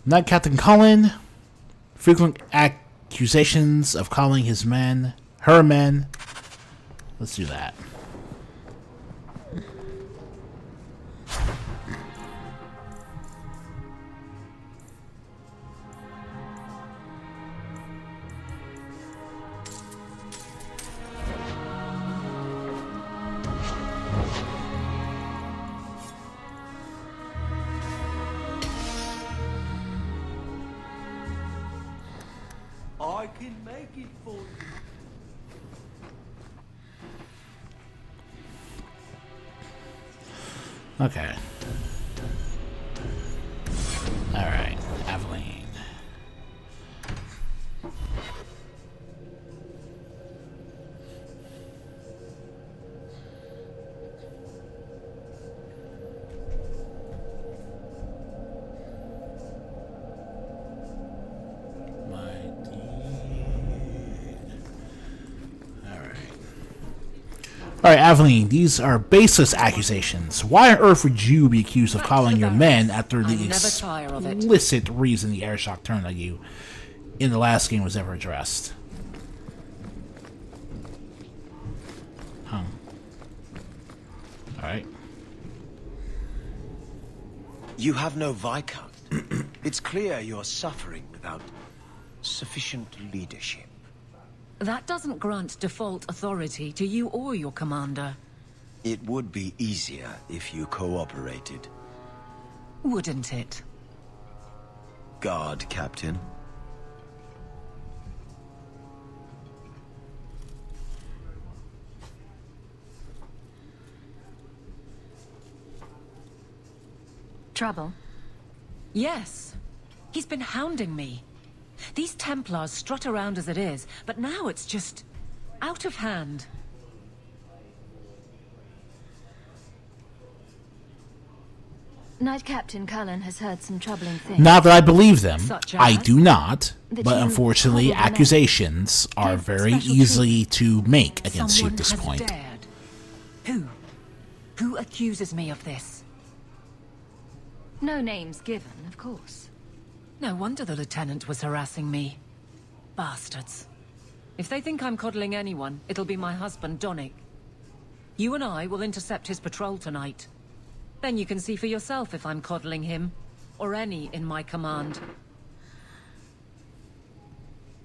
Knight Captain Cullen. Frequent accusations of calling his men her men. Let's do that. I can make it for you. Okay. Alright, Aveline. Alright, Aveline, these are baseless accusations. Why on earth would you be accused of calling your men after the explicit reason the airshock turned on you in the last game was ever addressed? Huh. Alright. You have no Viscount. It's clear you're suffering without sufficient leadership. That doesn't grant default authority to you or your commander. It would be easier if you cooperated. Wouldn't it? Guard, Captain. Trouble? Yes. He's been hounding me. These Templars strut around as it is, but now it's just out of hand. Knight Captain Cullen has heard some troubling things. Not that I believe them. Such I as? do not. That But you unfortunately, probably accusations are Give very special easy to make against you Someone at this has point. dared. Who? Who accuses me of this? No names given, of course. No wonder the lieutenant was harassing me. Bastards. If they think I'm coddling anyone, it'll be my husband, Donick. You and I will intercept his patrol tonight. Then you can see for yourself if I'm coddling him, or any in my command.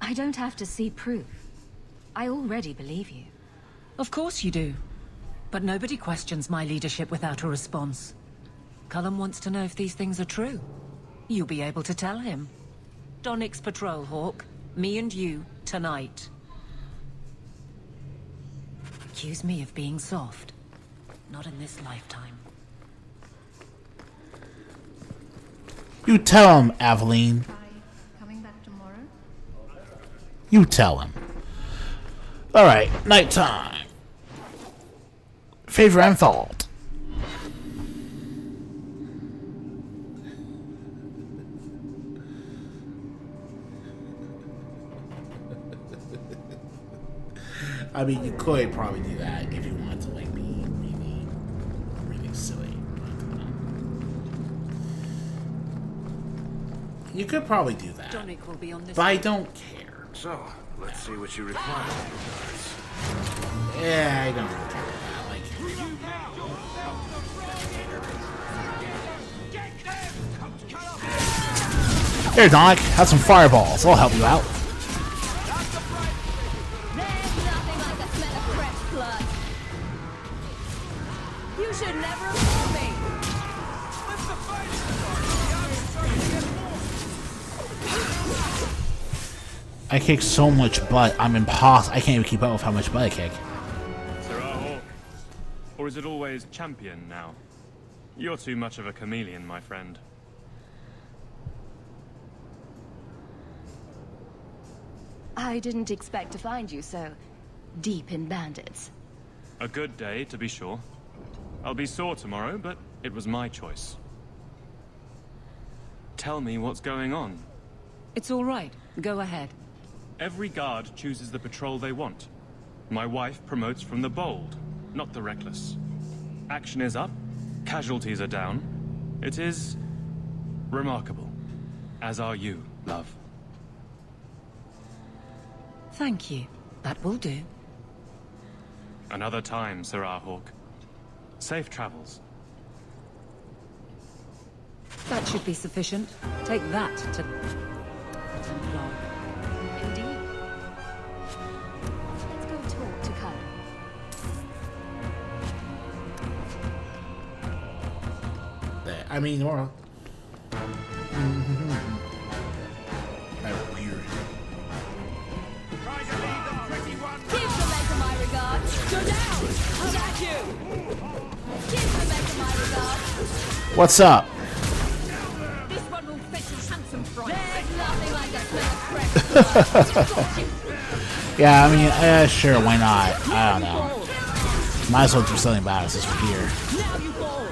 I don't have to see proof. I already believe you. Of course you do. But nobody questions my leadership without a response. Cullen wants to know if these things are true. You'll be able to tell him. Donick's patrol, Hawk. Me and you, tonight. Accuse me of being soft. Not in this lifetime. You tell him, Aveline. Coming back tomorrow? You tell him. Alright, nighttime. Favor and fault. I mean, you could probably do that if you wanted to, like, be really, really silly. You could probably do that. Donick will be on this. But I don't care. So, let's see what you require. Yeah, I don't really care about that. Like, here, Donick, have some fireballs. I'll help you out. You should never fool me! I kick so much butt, I'm impossible. I can't even keep up with how much butt I kick. Sir Hawk. Or is it always champion now? You're too much of a chameleon, my friend. I didn't expect to find you so deep in bandits. A good day, to be sure. I'll be sore tomorrow, but it was my choice. Tell me what's going on. It's all right. Go ahead. Every guard chooses the patrol they want. My wife promotes from the bold, not the reckless. Action is up, casualties are down. It is remarkable. As are you, love. Thank you. That will do. Another time, Sir Hawk. Safe travels. That should be sufficient. Take that to... Templar. Indeed. Let's go talk to Cud. I mean, or... Weird. Give Rebecca my regards. Go down! I'll back you! Give Rebecca my regards. What's up? This one will fetch a handsome price. There's nothing like a smell of fresh blood. Yeah, I mean, sure, why not? I don't know. Might as well do something about it since we're here. Now you fall!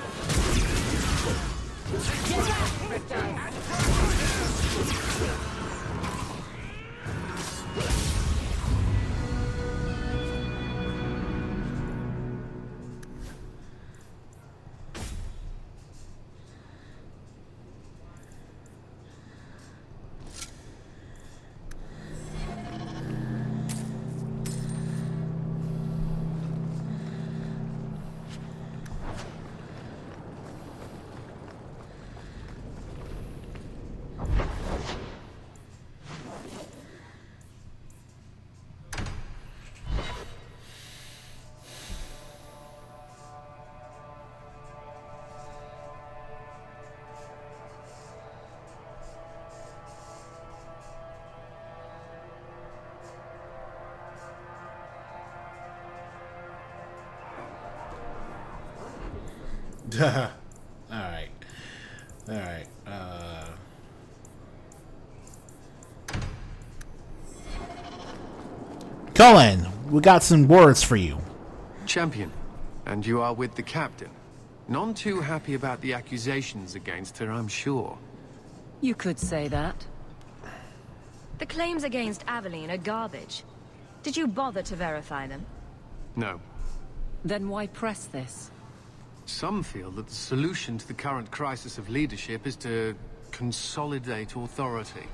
Alright. Alright. Cullen, we got some words for you. Champion, and you are with the captain. None too happy about the accusations against her, I'm sure. You could say that. The claims against Aveline are garbage. Did you bother to verify them? No. Then why press this? Some feel that the solution to the current crisis of leadership is to consolidate authority.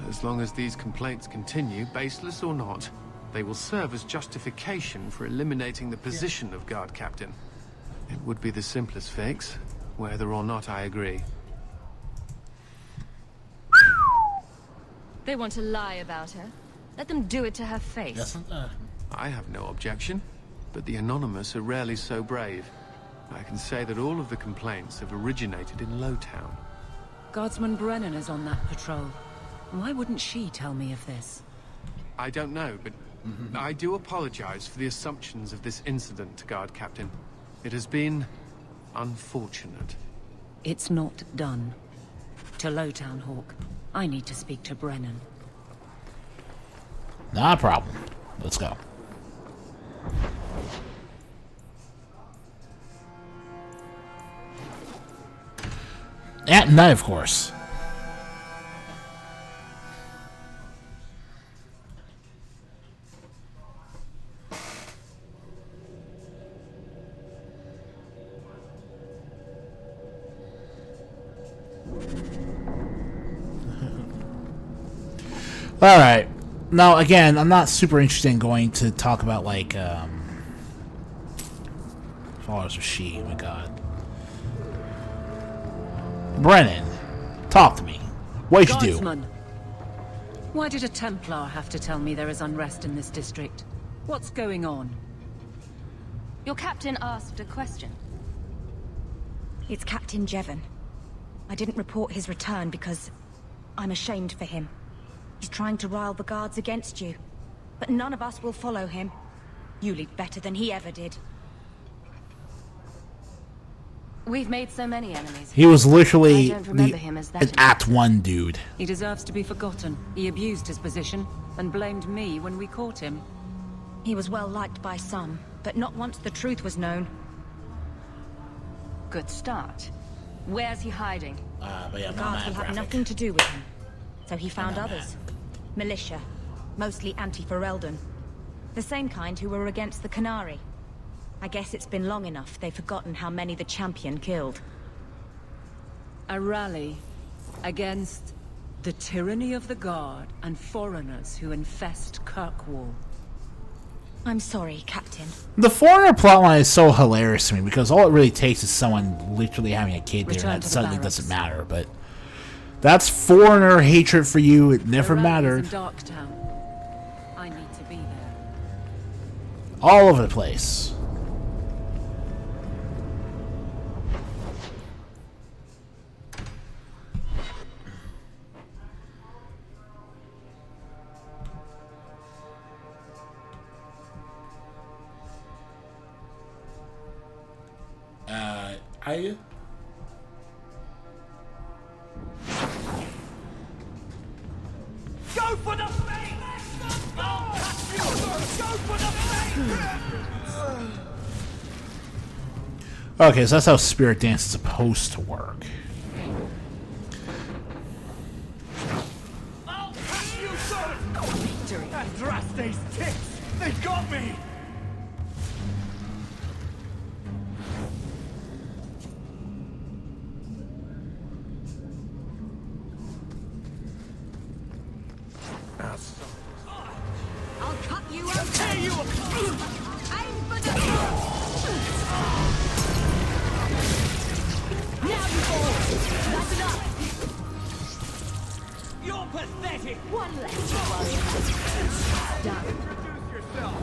As long as these complaints continue, baseless or not, they will serve as justification for eliminating the position of guard captain. It would be the simplest fix, whether or not I agree. They want to lie about her. Let them do it to her face. I have no objection, but the Anonymous are rarely so brave. I can say that all of the complaints have originated in Lowtown. Guardsman Brennan is on that patrol. Why wouldn't she tell me of this? I don't know, but I do apologize for the assumptions of this incident, Guard Captain. It has been unfortunate. It's not done. To Lowtown, Hawk. I need to speak to Brennan. Not a problem. Let's go. At night, of course. All right. Now, again, I'm not super interested in going to talk about, like, followers of she. Oh my god. Brennan, talk to me. What did you do? Guardsman, why did a Templar have to tell me there is unrest in this district? What's going on? Your captain asked a question. It's Captain Jevon. I didn't report his return because I'm ashamed for him. He's trying to rile the guards against you. But none of us will follow him. You lead better than he ever did. We've made so many enemies. He was literally I don't remember him as that an Act 1 dude. He deserves to be forgotten. He abused his position and blamed me when we caught him. He was well liked by some, but not once the truth was known. Good start. Where's he hiding? But yeah, The guards will have nothing to do with him. So he found others. Militia. Mostly anti-Ferelden. The same kind who were against the Canary. I guess it's been long enough they've forgotten how many the champion killed. A rally against The tyranny of the Guard and foreigners who infest Kirkwall. I'm sorry, Captain. The foreigner plotline is so hilarious to me because all it really takes is someone literally having a kid there, Return and that to the suddenly barracks. doesn't matter. But that's foreigner hatred for you. It never mattered. In Darktown. I need to be there. All over the place. I Go for the face! Go for the face! Okay, so that's how Spirit Dance is supposed to work. I'll cut you, sir! Victory! Andraste's tits! They got me! I'll cut you open. Tear you apart! Aim for the Now you fall. That's enough. You're pathetic! One less to worry about. Done. Introduce yourself!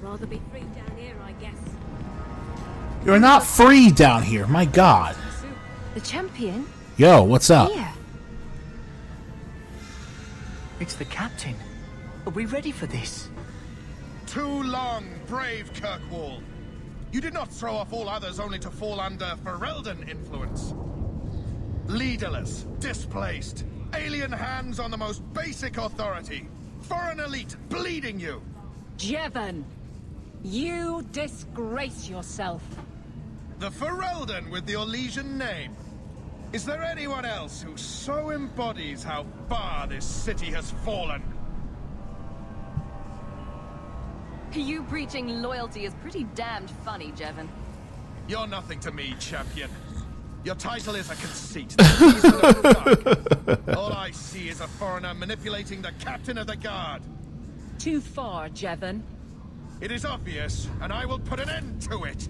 Rather be free down here, I guess. You're not free down here. My God. The champion? Yo, what's up? Here. It's the captain. Are we ready for this? Too long, brave Kirkwall. You did not throw off all others only to fall under Ferelden influence. Leaderless, displaced, alien hands on the most basic authority, foreign elite bleeding you. Jevon, you disgrace yourself. The Ferelden with the Orlesian name. Is there anyone else who so embodies how far this city has fallen? You preaching loyalty is pretty damned funny, Jevon. You're nothing to me, champion. Your title is a conceit. All I see is a foreigner manipulating the captain of the guard. Too far, Jevon. It is obvious, and I will put an end to it.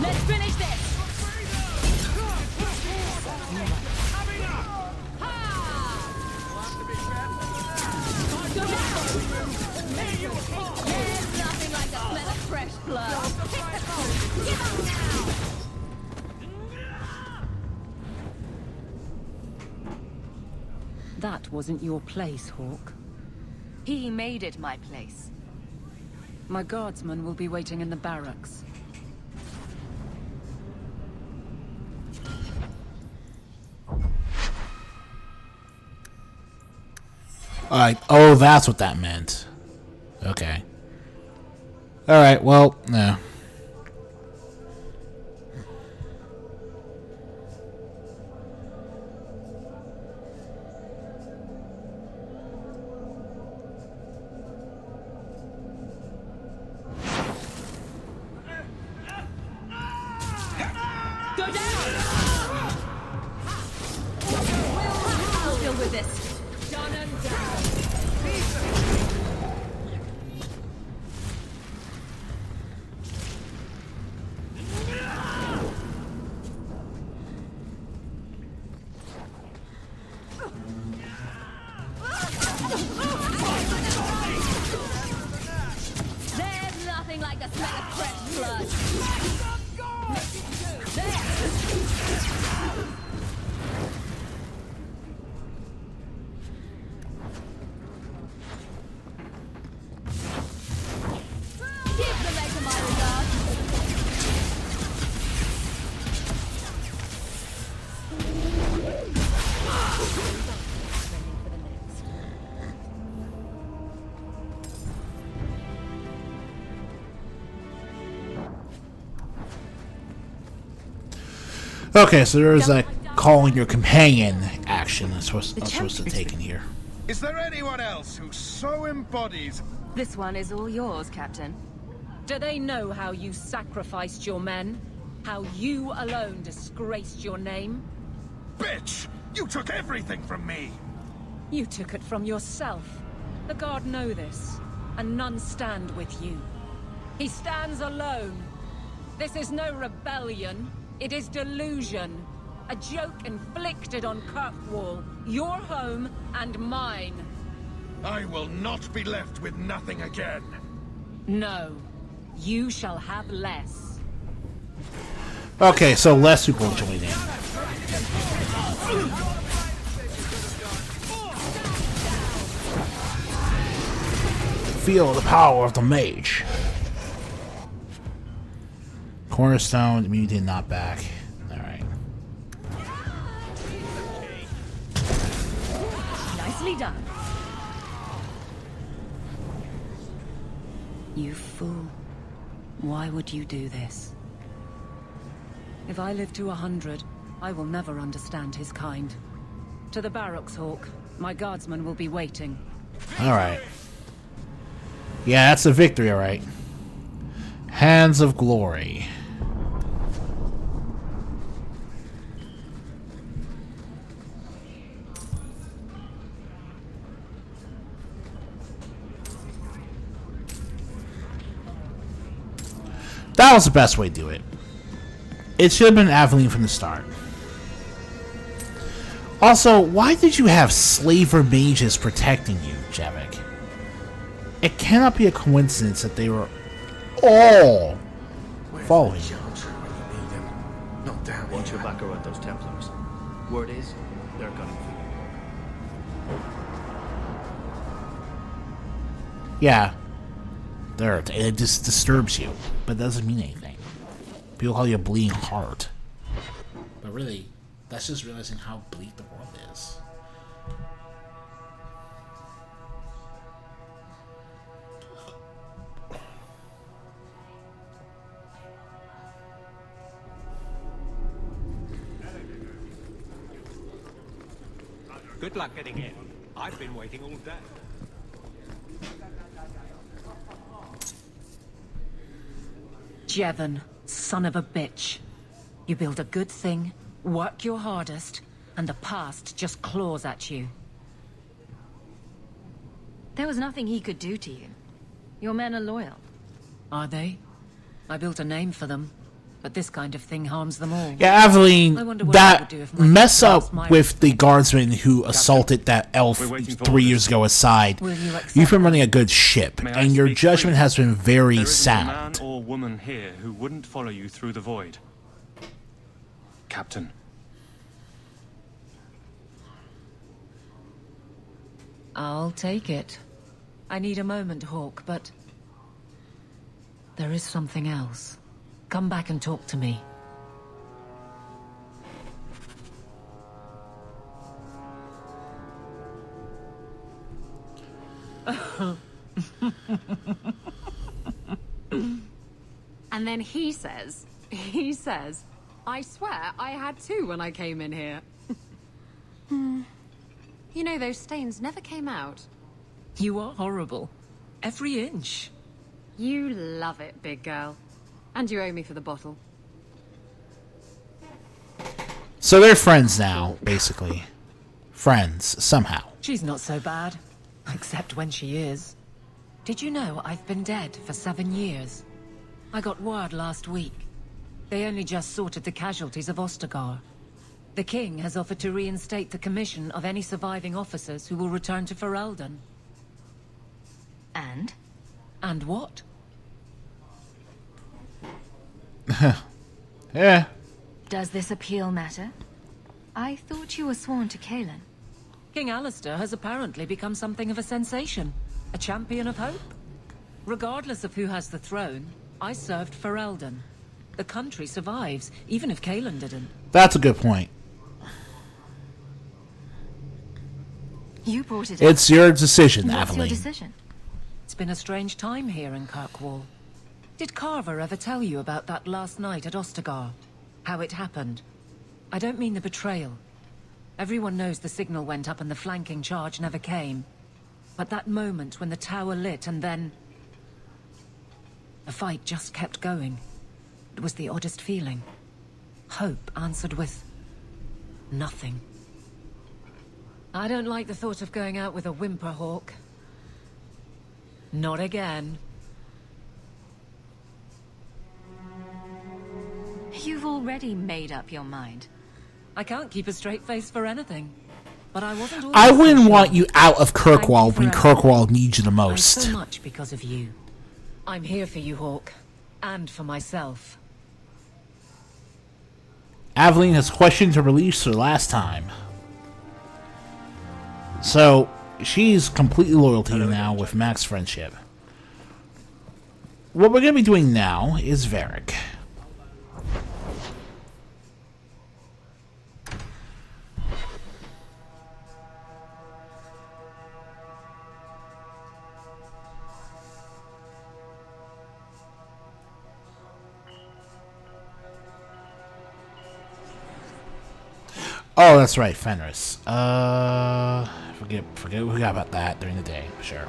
Let's finish this! Go down! There's nothing like the smell of fresh blood. Give up now! That wasn't your place, Hawk. He made it my place. My guardsmen will be waiting in the barracks. Oh, that's what that meant. Okay. Alright, well, no. Go down! I'll deal with this. Done and done. Okay, so there is a calling your companion action I'm supposed to take in here. Is there anyone else who so embodies... This one is all yours, Captain. Do they know how you sacrificed your men? How you alone disgraced your name? Bitch! You took everything from me! You took it from yourself. The Guard know this, and none stand with you. He stands alone. This is no rebellion. It is delusion. A joke inflicted on Kirkwall, your home and mine. I will not be left with nothing again. No. You shall have less. Okay, so less people join in. Feel the power of the mage. Cornerstone, immunity not back. Alright. Nicely done. You fool. Why would you do this? If I live to 100, I will never understand his kind. To the barracks, Hawk. My guardsmen will be waiting. Alright. Yeah, that's a victory, alright. Hands of Glory. That was the best way to do it. It should have been Aveline from the start. Also, why did you have slaver mages protecting you, Javik? It cannot be a coincidence that they were all following you. Not down. Watch your back around those Templars. Word is, they're gunning for you. Yeah. It just disturbs you, but it doesn't mean anything. People call you a bleeding heart. But really, that's just realizing how bleak the world is. Good luck getting in. I've been waiting all day. Jevon, son of a bitch. You build a good thing, work your hardest, and the past just claws at you. There was nothing he could do to you. Your men are loyal. Are they? I built a name for them, but this kind of thing harms them all. Yeah, Aveline, I wonder what I would do if my mess king up lost my with the guardsman who assaulted that elf 3 years ago aside. You've been running a good ship, May I and your speak judgment freely? has been very There isn't a sound. man or woman here who wouldn't follow you through the void. Captain. I'll take it. I need a moment, Hawk, but... there is something else. Come back and talk to me. And then he says, I swear I had two when I came in here. You know, those stains never came out. You are horrible. Every inch. You love it, big girl. And you owe me for the bottle. So they're friends now, basically. Friends, somehow. She's not so bad. Except when she is. Did you know I've been dead for 7 years? I got word last week. They only just sorted the casualties of Ostagar. The king has offered to reinstate the commission of any surviving officers who will return to Ferelden. And? And what? Yeah. Does this appeal matter? I thought you were sworn to Kalen. King Alistair has apparently become something of a sensation. A champion of hope. Regardless of who has the throne, I served Ferelden. The country survives, even if Kalen didn't. That's a good point. You brought it It's up. your decision, What's your Aveline. decision? It's been a strange time here in Kirkwall. Did Carver ever tell you about that last night at Ostagar? How it happened? I don't mean the betrayal. Everyone knows the signal went up and the flanking charge never came. But that moment when the tower lit and then... the fight just kept going. It was the oddest feeling. Hope answered with... nothing. I don't like the thought of going out with a whimper, Hawk. Not again. You've already made up your mind. I can't keep a straight face for anything. But I wasn't always I wouldn't so want sure. you out of Kirkwall when Thank you for Kirkwall needs you the I'm most. so much because of you. I'm here for you, Hawk. And for myself. Aveline has questioned her release for the last time. So, she's completely loyal to you now with Mac's friendship. What we're going to be doing now is Varric. Oh, that's right, Fenris. Forget we forgot about that during the day. Sure.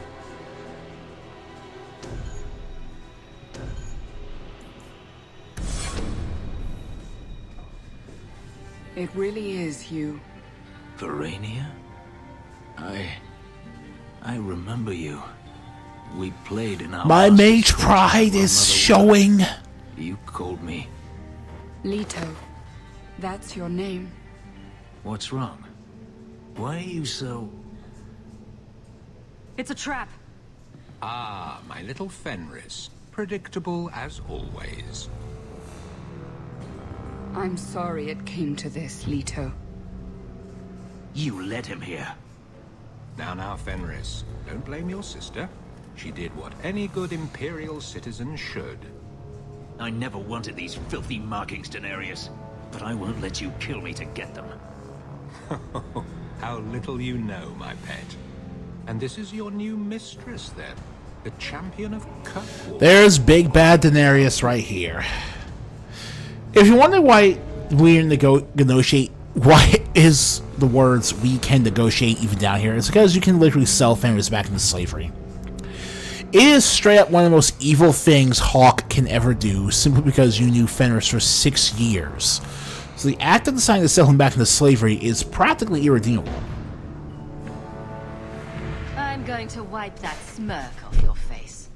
It really is you. Verania? I remember you. We played in our My master's mage course pride while is Mother showing. worked. You called me. Leto. That's your name. What's wrong? Why are you so... It's a trap. Ah, my little Fenris. Predictable as always. I'm sorry it came to this, Leto. You led him here. Now, Fenris. Don't blame your sister. She did what any good Imperial citizen should. I never wanted these filthy markings, Daenerys. But I won't let you kill me to get them. How little you know, my pet. And this is your new mistress, then? The champion of Kirkwall. There's big bad Daenerys right here. If you wonder why we negotiate, why is the words "we can negotiate" even down here? It's because you can literally sell Fenris back into slavery. It is straight up one of the most evil things Hawk can ever do, simply because you knew Fenris for 6 years. So the act of deciding to sell him back into slavery is practically irredeemable. I'm going to wipe that smirk off your face.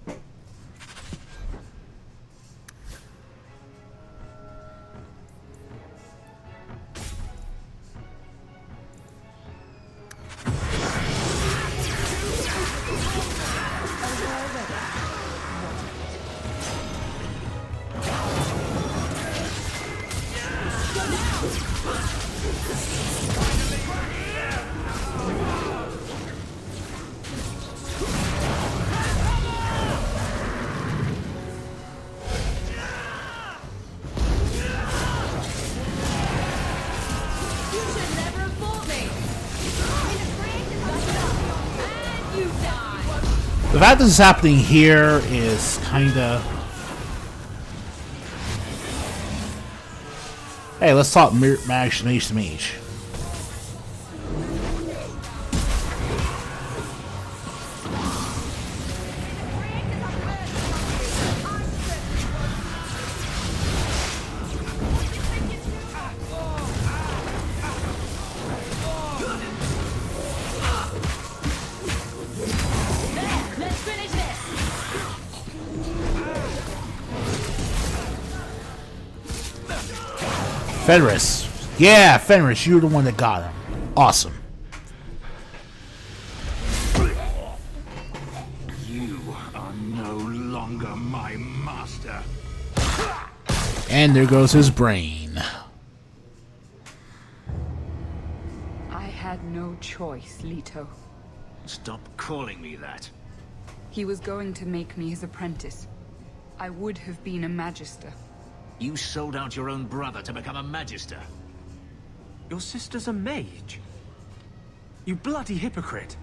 The fact this is happening here is kinda... Hey, let's talk mage to mage. Fenris. Yeah, Fenris, you're the one that got him. Awesome. You are no longer my master. And there goes his brain. I had no choice, Leto. Stop calling me that. He was going to make me his apprentice. I would have been a magister. You sold out your own brother to become a magister. Your sister's a mage? You bloody hypocrite.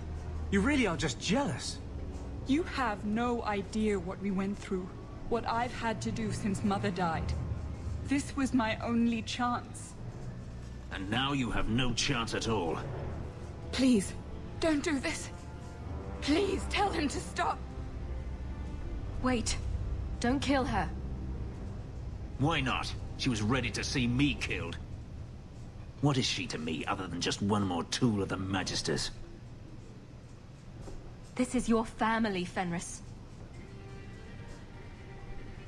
You really are just jealous. You have no idea what we went through. What I've had to do since Mother died. This was my only chance. And now you have no chance at all. Please, don't do this. Please, tell him to stop. Wait. Don't kill her. Why not? She was ready to see me killed. What is she to me other than just one more tool of the Magisters? This is your family, Fenris.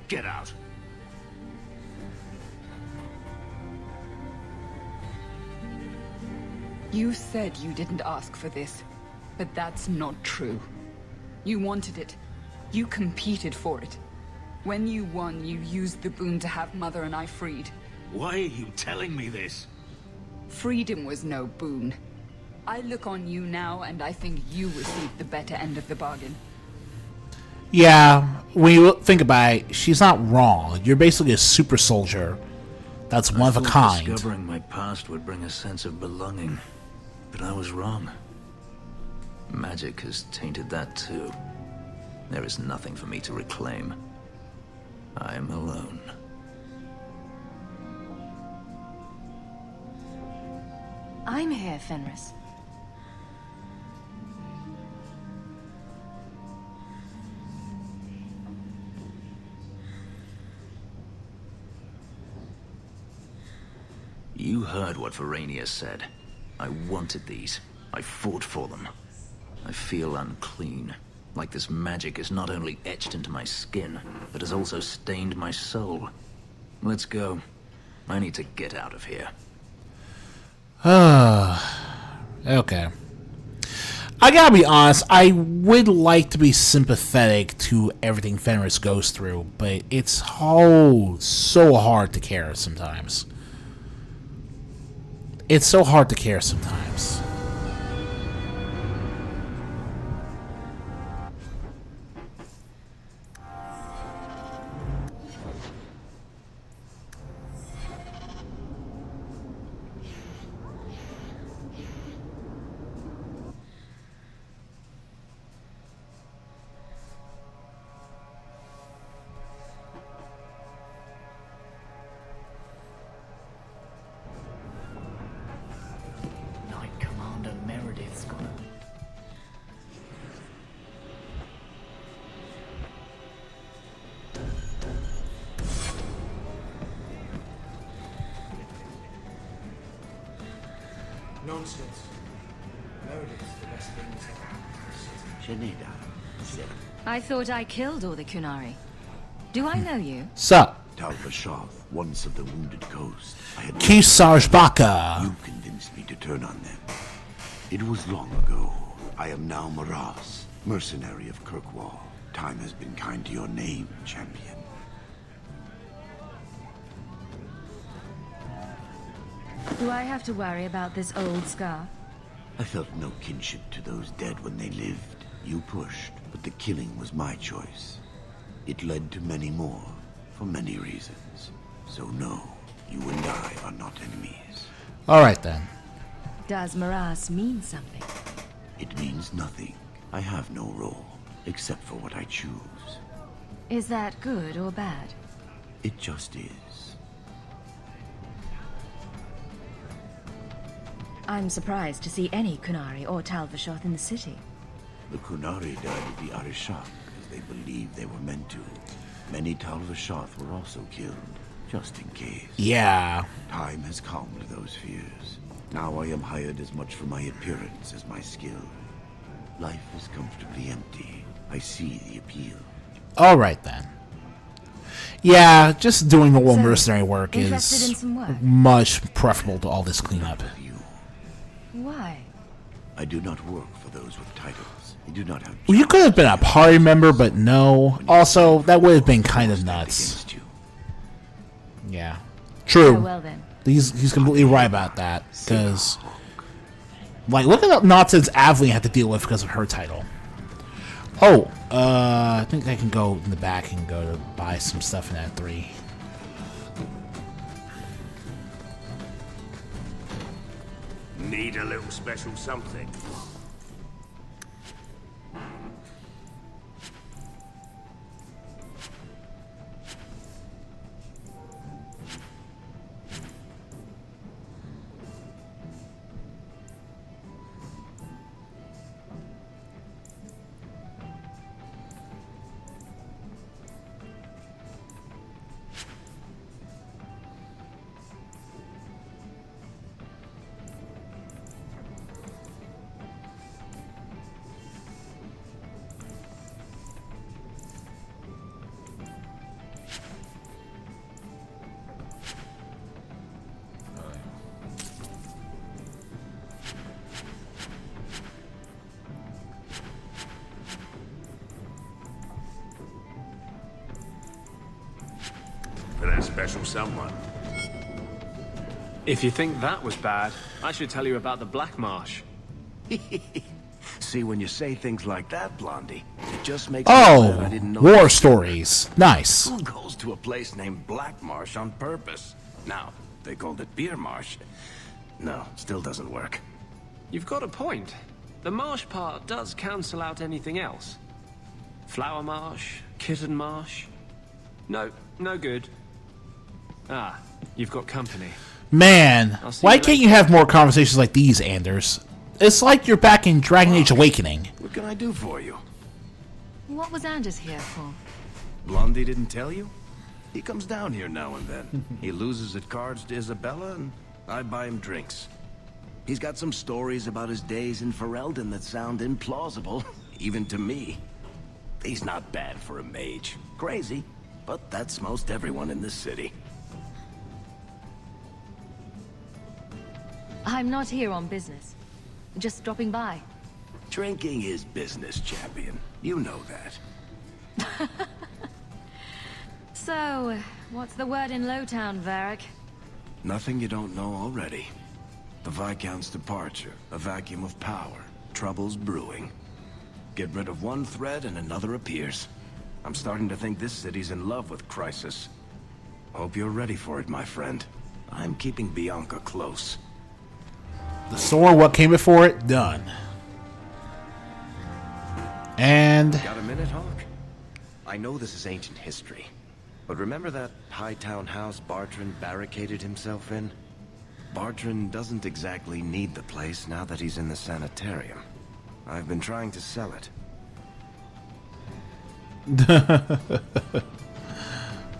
Get out. You said you didn't ask for this, but that's not true. You wanted it. You competed for it. When you won, you used the boon to have Mother and I freed. Why are you telling me this? Freedom was no boon. I look on you now, and I think you received the better end of the bargain. Yeah, when you think about it, she's not wrong. You're basically a super soldier that's one of a kind. Discovering my past would bring a sense of belonging, but I was wrong. Magic has tainted that too. There is nothing for me to reclaim. I am alone. I'm here, Fenris. You heard what Varric said. I wanted these. I fought for them. I feel unclean. Like this magic is not only etched into my skin, but has also stained my soul. Let's go. I need to get out of here. Okay. I gotta be honest, I would like to be sympathetic to everything Fenris goes through, but it's so hard to care sometimes. It's so hard to care sometimes. Nonsense. Meredith's the best thing that's ever happened to the city. I thought I killed all the Kunari. Do I know you? Sup? Talvashoth, once of the Wounded Coast. Kisarj Baka. You convinced me to turn on them. It was long ago. I am now Maras, mercenary of Kirkwall. Time has been kind to your name, champion. Do I have to worry about this old scar? I felt no kinship to those dead when they lived. You pushed, but the killing was my choice. It led to many more, for many reasons. So no, you and I are not enemies. Alright then. Does Maras mean something? It means nothing. I have no role, except for what I choose. Is that good or bad? It just is. I'm surprised to see any Kunari or Talvashoth in the city. The Kunari died at the Arishak, as they believed they were meant to. Many Talvashoth were also killed, just in case. Yeah. Time has calmed those fears. Now I am hired as much for my appearance as my skill. Life is comfortably empty. I see the appeal. Alright then. Yeah, just doing normal mercenary work interested in is some work? much preferable to all this cleanup. Why? I do not work for those with titles. I do not have. Well, you could have been a party member, but no. Also, that would have been kind of nuts. Yeah. True. Oh, well then. He's completely right about that. Because, like, look at the nonsense Aveline had to deal with because of her title. Oh, I think I can go in the back and go to buy some stuff in Act 3. Need a little special something. for that special someone. If you think that was bad, I should tell you about the Black Marsh. See, when you say things like that, Blondie, it just makes me glad I didn't know war stories. Nice. Who goes to a place named Black Marsh on purpose? Now, they called it Beer Marsh. No, still doesn't work. You've got a point. The marsh part does cancel out anything else. Flower Marsh, Kitten Marsh. No, no good. Ah, you've got company. Man, why can't you have more conversations like these, Anders? It's like you're back in Dragon Age Awakening. What can I do for you? What was Anders here for? Blondie didn't tell you? He comes down here now and then. He loses at cards to Isabella, and I buy him drinks. He's got some stories about his days in Ferelden that sound implausible, even to me. He's not bad for a mage. Crazy, but that's most everyone in this city. I'm not here on business. Just dropping by. Drinking is business, champion. You know that. So, what's the word in Lowtown, Varric? Nothing you don't know already. The Viscount's departure, a vacuum of power, troubles brewing. Get rid of one thread and another appears. I'm starting to think this city's in love with Crisis. Hope you're ready for it, my friend. I'm keeping Bianca close. The sword, what came before it, done. And... Got a minute, Hawk? I know this is ancient history, but remember that Hightown house Bartrand barricaded himself in? Bartrand doesn't exactly need the place now that he's in the sanitarium. I've been trying to sell it.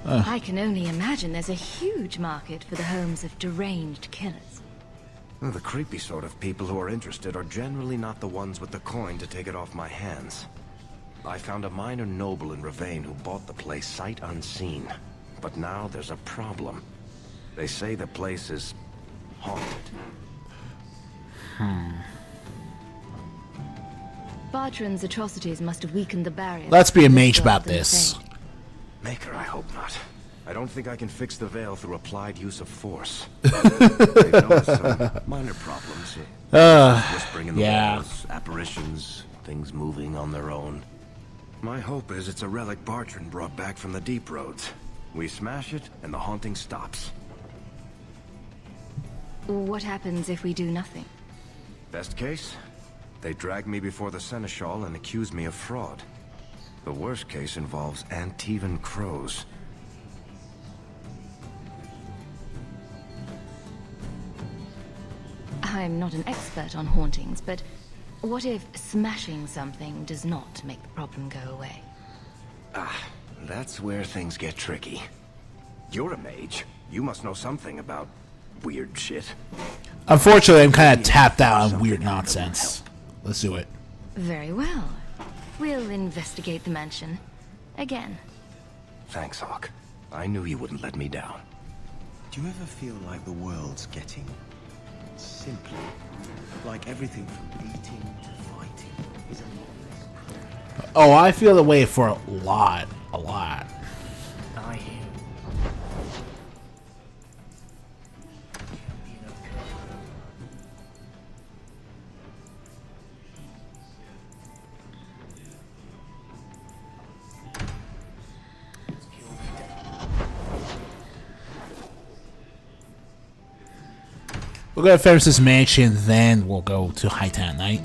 I can only imagine there's a huge market for the homes of deranged killers. Well, the creepy sort of people who are interested are generally not the ones with the coin to take it off my hands. I found a minor noble in Ravane who bought the place sight unseen. But now there's a problem. They say the place is haunted. Bartrand's atrocities must have weakened the barrier. Let's be a mage about this. Maker, I hope not. I don't think I can fix the veil through applied use of force. They've noticed some minor problems. Whispering in the walls, apparitions, things moving on their own. My hope is it's a relic Bartrand brought back from the Deep Roads. We smash it, and the haunting stops. What happens if we do nothing? Best case, they drag me before the Seneschal and accuse me of fraud. The worst case involves Antivan crows. I'm not an expert on hauntings, but what if smashing something does not make the problem go away? Ah, that's where things get tricky. You're a mage. You must know something about weird shit. Unfortunately, I'm kind of tapped out on weird nonsense. Let's do it. Very well. We'll investigate the mansion. Again. Thanks, Hawk. I knew you wouldn't let me down. Do you ever feel like the world's getting simpler? Like everything from eating to fighting is a lot. Oh, I feel the way for a lot. I hear. We'll go to Ferris's mansion, then we'll go to Hightown Night.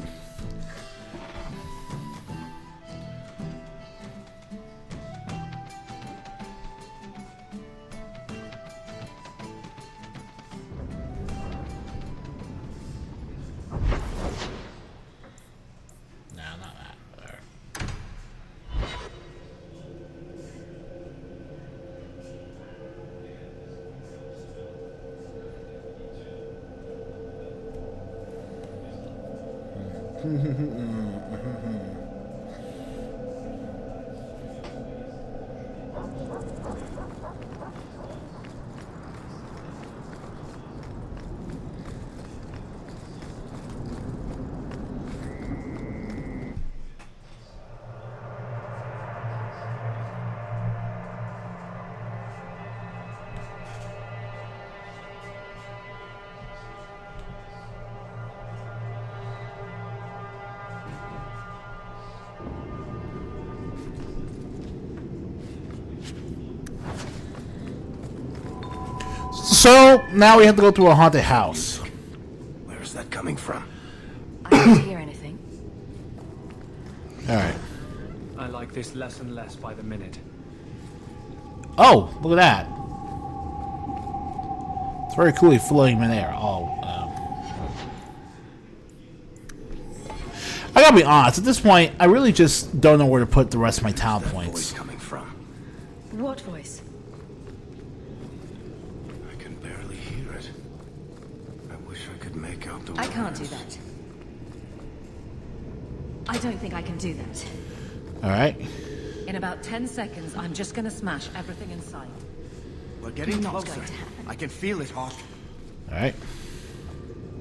So now we have to go to a haunted house. Where is that coming from? I don't hear anything. Alright. I like this less and less by the minute. Oh, look at that. It's very coolly floating in air. Oh, I gotta be honest, at this point, I really just don't know where to put the rest of my talent points. Coming from? What voice? I can barely hear it. I wish I could make out the words. I can't do that. I don't think I can do that. Alright. In about 10 seconds, I'm just gonna smash everything in sight. We're getting Not closer. going to happen. I can feel it, Hawk. Alright.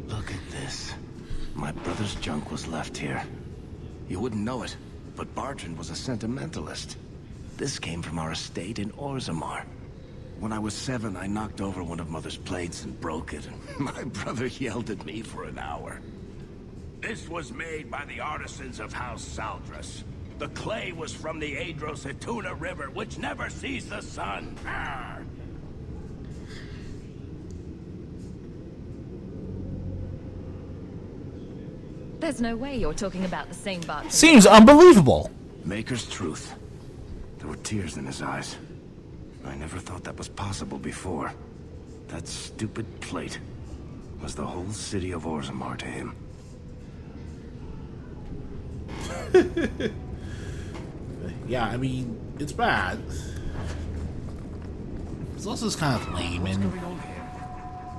Look at this. My brother's junk was left here. You wouldn't know it, but Bartrand was a sentimentalist. This came from our estate in Orzammar. When I was 7, I knocked over one of Mother's plates and broke it, and my brother yelled at me for an hour. This was made by the artisans of House Saldras. The clay was from the Adros-Etuna River, which never sees the sun. Arr! There's no way you're talking about the same Bart. Seems unbelievable. Maker's truth. There were tears in his eyes. I never thought that was possible before. That stupid plate was the whole city of Orzammar to him. Yeah, I mean, it's bad. It's also just kind of lame. What's going on here?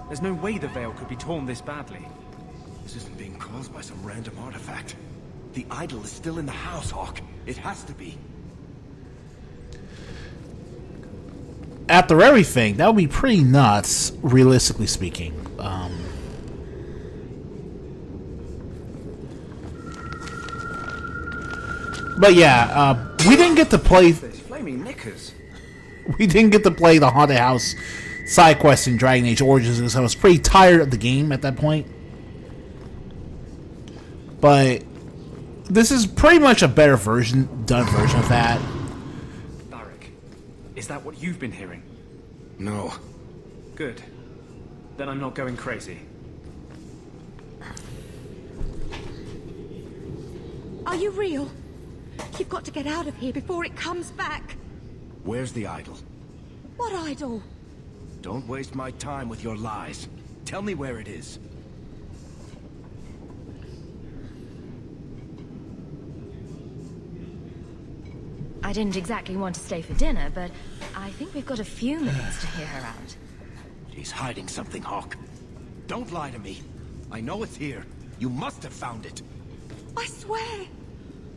There's no way the veil could be torn this badly. This isn't being caused by some random artifact. The idol is still in the house, Hawk. It has to be. After everything, that would be pretty nuts, realistically speaking. But yeah, we didn't get to play. Flaming knickers. We didn't get to play the haunted house side quest in Dragon Age Origins because I was pretty tired of the game at that point. But this is pretty much a better version, done version of that. Varric, is that what you've been hearing? No. Good. Then I'm not going crazy. Are you real? You've got to get out of here before it comes back. Where's the idol? What idol? Don't waste my time with your lies. Tell me where it is. I didn't exactly want to stay for dinner, but I think we've got a few minutes to hear her out. She's hiding something, Hawk. Don't lie to me. I know it's here. You must have found it. I swear.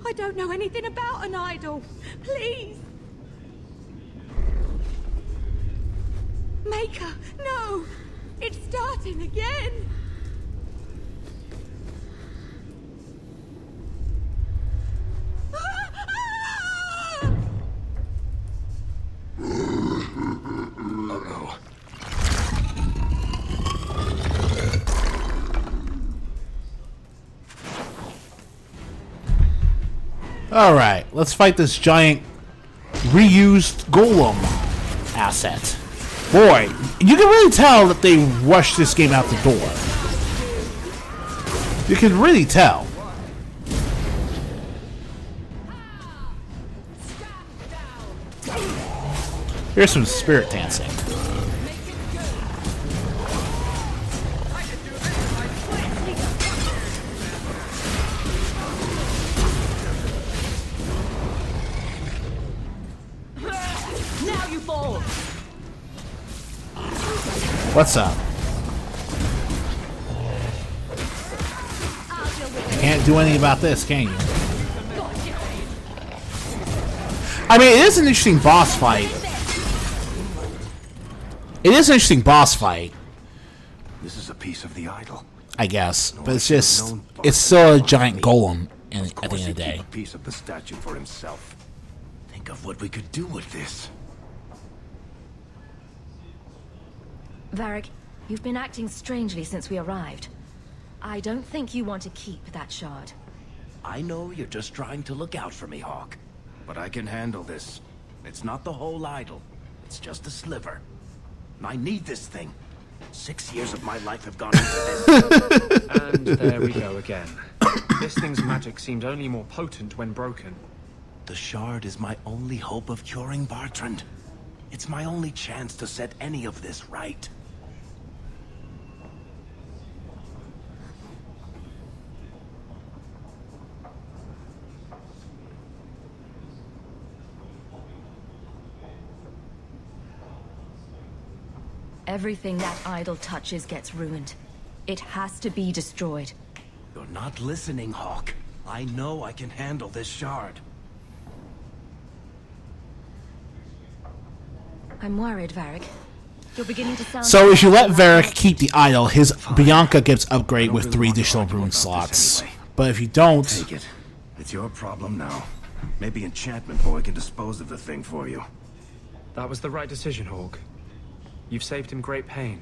I don't know anything about an idol. Please. Maker, no. It's starting again. Uh-oh. Alright, let's fight this giant reused golem asset. Boy, you can really tell that they rushed this game out the door. You can really tell. Here's some spirit dancing. Now you fall. What's up? Can't do anything about this, can you? I mean, it is an interesting boss fight. It is an interesting boss fight. This is a piece of the idol. I guess, but it's just, it's still a giant golem at the end of the day. A piece of the statue for himself. Think of what we could do with this. Varric, you've been acting strangely since we arrived. I don't think you want to keep that shard. I know you're just trying to look out for me, Hawk. But I can handle this. It's not the whole idol. It's just a sliver. I need this thing. 6 years of my life have gone into this. And there we go again. This thing's magic seems only more potent when broken. The shard is my only hope of curing Bartrand. It's my only chance to set any of this right. Everything that idol touches gets ruined. It has to be destroyed. You're not listening, Hawk. I know I can handle this shard. I'm worried, Varric. You're beginning to sound... So if you let Varric keep the idol, his Bianca gets upgraded with 3 additional rune slots. But if you don't... Take it. It's your problem now. Maybe Enchantment Boy can dispose of the thing for you. That was the right decision, Hawk. You've saved him great pain.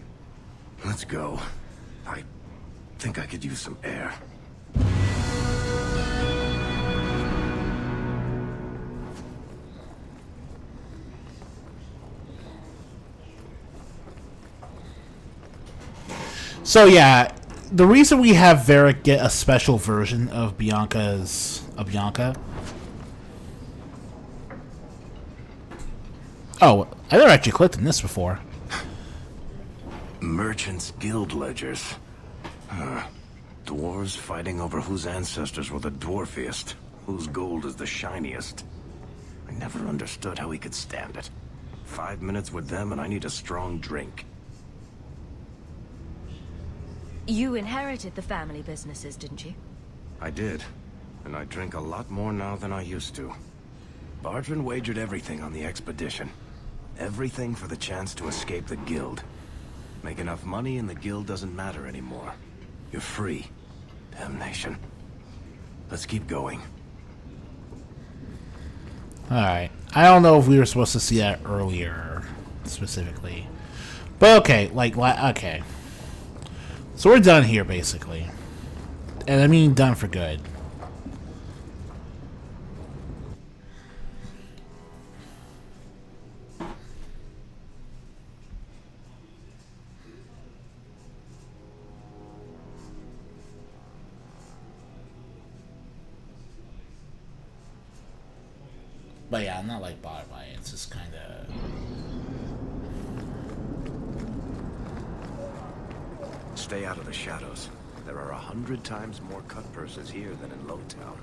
Let's go. I think I could use some air. So yeah, the reason we have Varric get a special version of Bianca. Oh, I never actually clicked on this before. Merchants' Guild ledgers. Dwarves fighting over whose ancestors were the dwarfiest, whose gold is the shiniest. I never understood how he could stand it. 5 minutes with them and I need a strong drink. You inherited the family businesses, didn't you? I did, and I drink a lot more now than I used to. Bartrand wagered everything on the expedition. Everything for the chance to escape the Guild. Make enough money and the Guild doesn't matter anymore. You're free. Damnation. Let's keep going. Alright. I don't know if we were supposed to see that earlier, specifically. But okay, okay. So we're done here, basically. And I mean done for good. But yeah, I'm not like bothered by it. It's just kind of... Stay out of the shadows. There are 100 times more cut purses here than in Lowtown.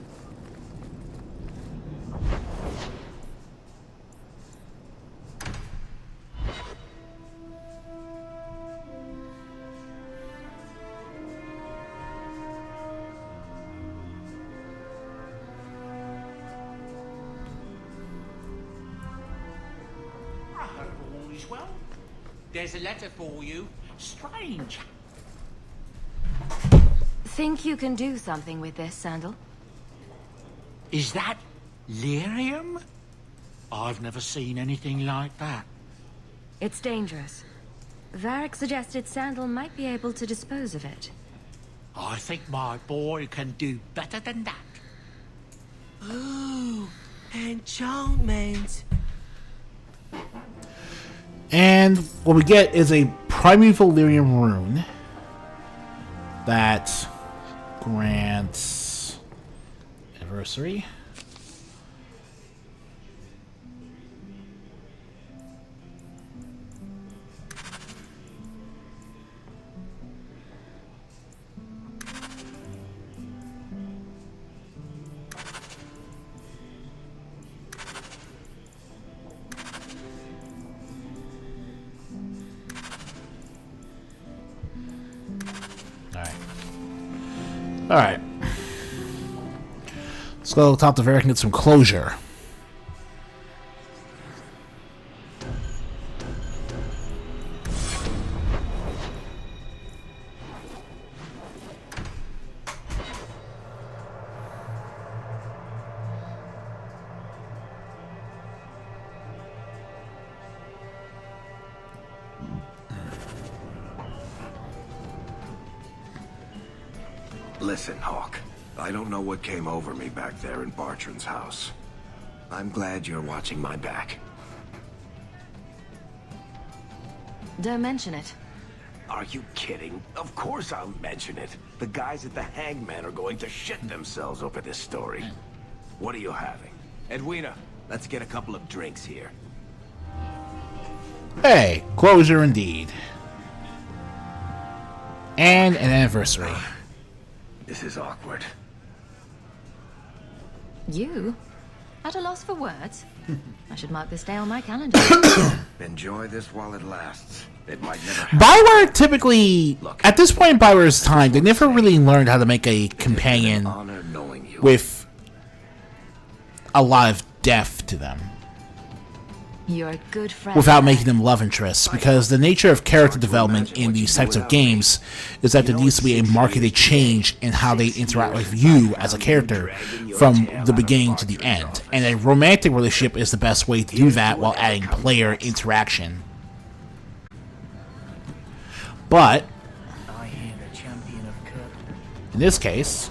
Well, there's a letter for you. Strange. Think you can do something with this, Sandal? Is that lyrium? I've never seen anything like that. It's dangerous. Varric suggested Sandal might be able to dispose of it. I think my boy can do better than that. Ooh, enchantment. And what we get is a primeval lyrium rune that grants anniversary. Alright. Let's go talk to Varric and get some closure. Listen, Hawk. I don't know what came over me back there in Bartrand's house. I'm glad you're watching my back. Don't mention it. Are you kidding? Of course I'll mention it. The guys at the Hangman are going to shit themselves over this story. What are you having? Edwina, let's get a couple of drinks here. Hey, closure indeed. And an anniversary. This is awkward. You? At a loss for words? I should mark this day on my calendar. Enjoy this while it lasts. It might never Bioware typically, at this point in Bioware's time, they never really learned how to make a companion with a lot of depth to them. You're a good friend. Without making them love interests, because the nature of character development in these types of games is that there needs to be a marketed change in how they interact with you as a character from the beginning to the end. And a romantic relationship is the best way to do that while adding player interaction. But in this case,